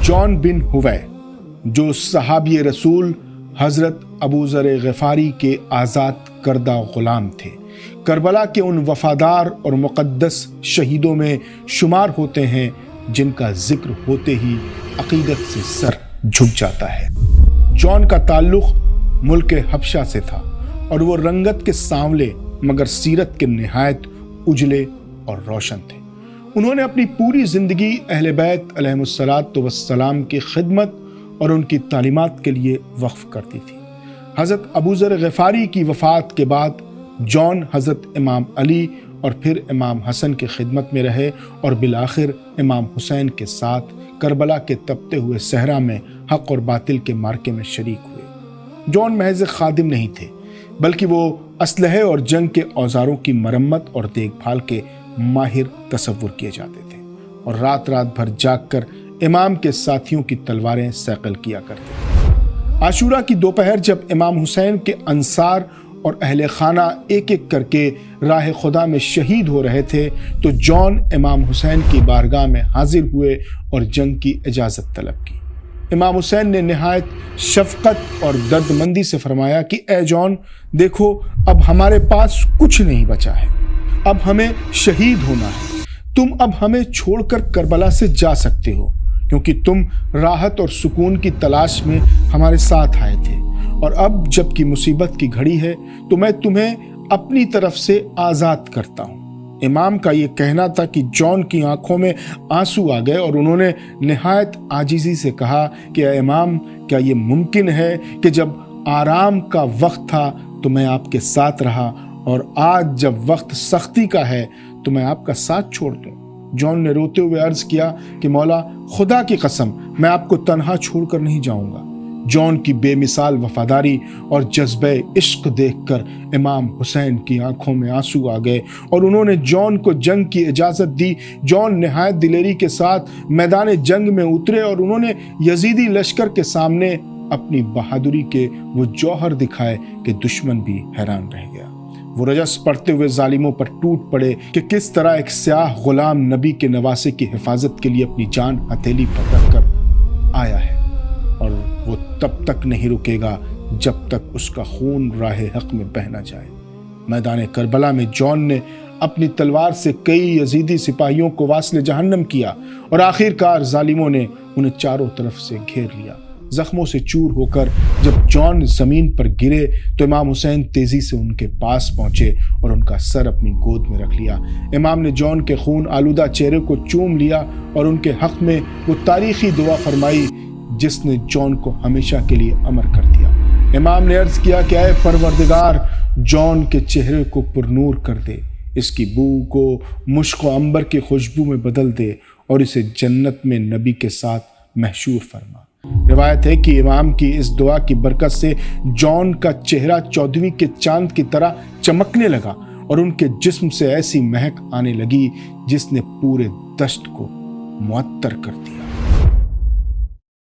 جان بن ہووے جو صحابی رسول حضرت ابو ذر غفاری کے آزاد کردہ غلام تھے، کربلا کے ان وفادار اور مقدس شہیدوں میں شمار ہوتے ہیں جن کا ذکر ہوتے ہی عقیدت سے سر جھک جاتا ہے۔ جان کا تعلق ملک حبشہ سے تھا اور وہ رنگت کے سانولے مگر سیرت کے نہایت اجلے اور روشن تھے۔ انہوں نے اپنی پوری زندگی اہل بیت علیہم الصلاۃ والسلام کی خدمت اور ان کی تعلیمات کے لیے وقف کر دی تھی۔ حضرت ابو ذر غفاری کی وفات کے بعد جان حضرت امام علی اور پھر امام حسن کی خدمت میں رہے اور بالآخر امام حسین کے ساتھ کربلا کے تپتے ہوئے صحرا میں حق اور باطل کے مارکے میں شریک ہوئے۔ جان محض خادم نہیں تھے بلکہ وہ اسلحے اور جنگ کے اوزاروں کی مرمت اور دیکھ بھال کے ماہر تصور کیے جاتے تھے اور رات رات بھر جاگ کر امام کے ساتھیوں کی تلواریں صقل کیا کرتے تھے۔ عاشورہ کی دوپہر جب امام حسین کے انصار اور اہل خانہ ایک ایک کر کے راہ خدا میں شہید ہو رہے تھے تو جان امام حسین کی بارگاہ میں حاضر ہوئے اور جنگ کی اجازت طلب کی۔ امام حسین نے نہایت شفقت اور درد مندی سے فرمایا کہ اے جان، دیکھو اب ہمارے پاس کچھ نہیں بچا ہے، اب ہمیں شہید ہونا ہے۔ تم اب ہمیں چھوڑ کر کربلا سے جا سکتے ہو کیونکہ تم راحت اور سکون کی تلاش میں ہمارے ساتھ آئے تھے، اور اب جب کہ مصیبت کی گھڑی ہے تو میں تمہیں اپنی طرف سے آزاد کرتا ہوں۔ امام کا یہ کہنا تھا کہ جان کی آنکھوں میں آنسو آ گئے اور انہوں نے نہایت عاجزی سے کہا کہ اے امام، کیا یہ ممکن ہے کہ جب آرام کا وقت تھا تو میں آپ کے ساتھ رہا اور آج جب وقت سختی کا ہے تو میں آپ کا ساتھ چھوڑ دوں؟ جان نے روتے ہوئے عرض کیا کہ مولا، خدا کی قسم میں آپ کو تنہا چھوڑ کر نہیں جاؤں گا۔ جان کی بے مثال وفاداری اور جذبہ عشق دیکھ کر امام حسین کی آنکھوں میں آنسو آ گئے اور انہوں نے جان کو جنگ کی اجازت دی۔ جان نہایت دلیری کے ساتھ میدان جنگ میں اترے اور انہوں نے یزیدی لشکر کے سامنے اپنی بہادری کے وہ جوہر دکھائے کہ دشمن بھی حیران رہ گیا۔ وہ رجس پڑھتے ہوئے ظالموں پر ٹوٹ پڑے کہ کس طرح ایک سیاہ غلام نبی کے نواسے کی حفاظت کے لیے اپنی جان ہتھیلی پر رکھ کر آیا ہے، اور وہ تب تک نہیں رکے گا جب تک اس کا خون راہ حق میں بہہ نہ جائے۔ میدان کربلا میں جان نے اپنی تلوار سے کئی یزیدی سپاہیوں کو واصل جہنم کیا اور آخر کار ظالموں نے انہیں چاروں طرف سے گھیر لیا۔ زخموں سے چور ہو کر جب جان زمین پر گرے تو امام حسین تیزی سے ان کے پاس پہنچے اور ان کا سر اپنی گود میں رکھ لیا۔ امام نے جان کے خون آلودہ چہرے کو چوم لیا اور ان کے حق میں وہ تاریخی دعا فرمائی جس نے جان کو ہمیشہ کے لیے امر کر دیا۔ امام نے عرض کیا کہ اے پروردگار، جان کے چہرے کو پرنور کر دے، اس کی بو کو مشک و عنبر کی خوشبو میں بدل دے اور اسے جنت میں نبی کے ساتھ محشور فرما۔ روایت ہے کہ امام کی اس دعا کی برکت سے جان کا چہرہ 14ویں کے چاند کی طرح چمکنے لگا اور ان کے جسم سے ایسی مہک آنے لگی جس نے پورے دشت کو معطر کر دیا۔